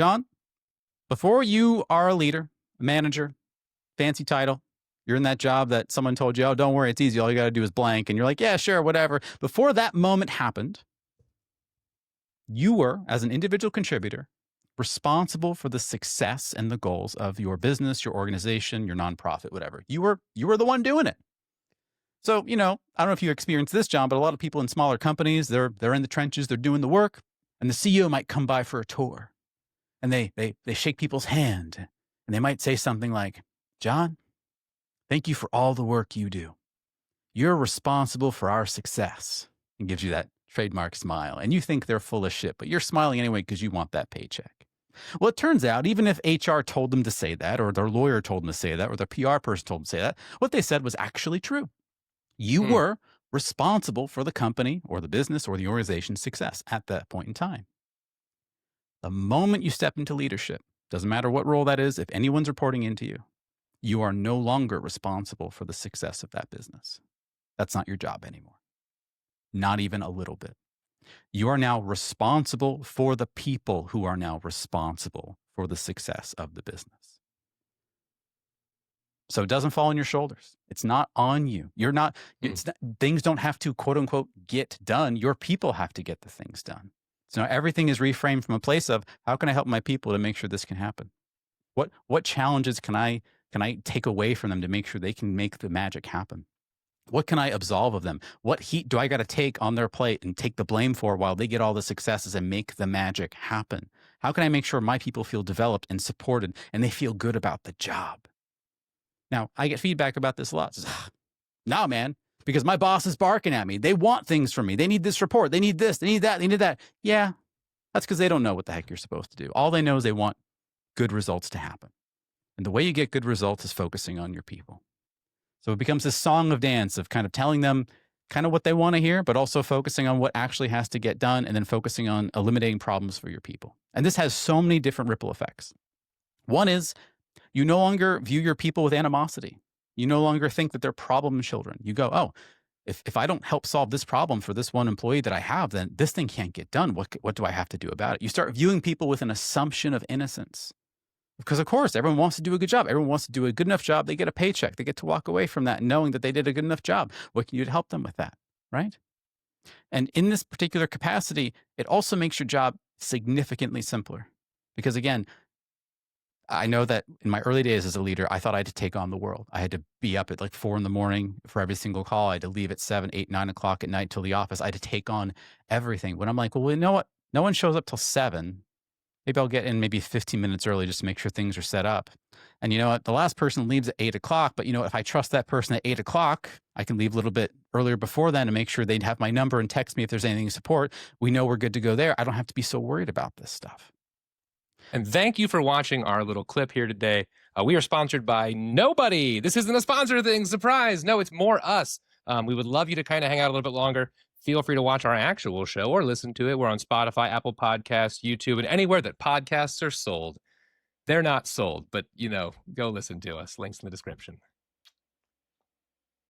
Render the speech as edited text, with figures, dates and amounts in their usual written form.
John, before you are a leader, a manager, fancy title, you're in that job that someone told you, oh, don't worry, it's easy. All you got to do is blank. And you're like, yeah, sure, whatever. Before that moment happened, you were, as an individual contributor, responsible for the success and the goals of your business, your organization, your nonprofit, whatever. You were the one doing it. So, I don't know if you experienced this, John, but a lot of people in smaller companies, they're in the trenches, they're doing the work, and the CEO might come by for a tour. And they shake people's hand, and they might say something like, John, thank you for all the work you do. You're responsible for our success. And gives you that trademark smile. And you think they're full of shit, but you're smiling anyway because you want that paycheck. Well, it turns out, even if HR told them to say that, or their lawyer told them to say that, or their PR person told them to say that, what they said was actually true. You were responsible for the company or the business or the organization's success at that point in time. The moment you step into leadership, doesn't matter what role that is, if anyone's reporting into you, you are no longer responsible for the success of that business. That's not your job anymore. Not even a little bit. You are now responsible for the people who are now responsible for the success of the business. So it doesn't fall on your shoulders. It's not on you. You're not, things don't have to, quote unquote, get done. Your people have to get the things done. So now everything is reframed from a place of, how can I help my people to make sure this can happen? What challenges can I take away from them to make sure they can make the magic happen? What can I absolve of them? What heat do I got to take on their plate and take the blame for while they get all the successes and make the magic happen? How can I make sure my people feel developed and supported and they feel good about the job? Now, I get feedback about this a lot. Says, no, man, because my boss is barking at me. They want things from me. They need this report. They need this. They need that. They need that. Yeah, that's because they don't know what the heck you're supposed to do. All they know is they want good results to happen. And the way you get good results is focusing on your people. So it becomes this song of dance of kind of telling them kind of what they want to hear, but also focusing on what actually has to get done and then focusing on eliminating problems for your people. And this has so many different ripple effects. One is you no longer view your people with animosity. You no longer think that they're problem children. You go, oh, if I don't help solve this problem for this one employee that I have, then this thing can't get done. What do I have to do about it? You start viewing people with an assumption of innocence. Because, of course, everyone wants to do a good job. Everyone wants to do a good enough job. They get a paycheck. They get to walk away from that knowing that they did a good enough job. What can you do to help them with that, right? And in this particular capacity, it also makes your job significantly simpler. Because, again, I know that in my early days as a leader, I thought I had to take on the world. I had to be up at like 4 a.m. for every single call. I had to leave at 7, 8, 9 o'clock at night till the office. I had to take on everything. When I'm like, well, you know what? No one shows up till 7. Maybe I'll get in maybe 15 minutes early just to make sure things are set up. And you know what? The last person leaves at 8 o'clock, but you know, if I trust that person at 8 o'clock, I can leave a little bit earlier before then to make sure they'd have my number and text me if there's anything to support. We know we're good to go there. I don't have to be so worried about this stuff. And thank you for watching our little clip here today. We are sponsored by nobody. This isn't a sponsor thing, surprise. No, it's more us. We would love you to kind of hang out a little bit longer. Feel free to watch our actual show or listen to it. We're on Spotify, Apple Podcasts, YouTube, and anywhere that podcasts are sold. They're not sold, but, go listen to us. Links in the description.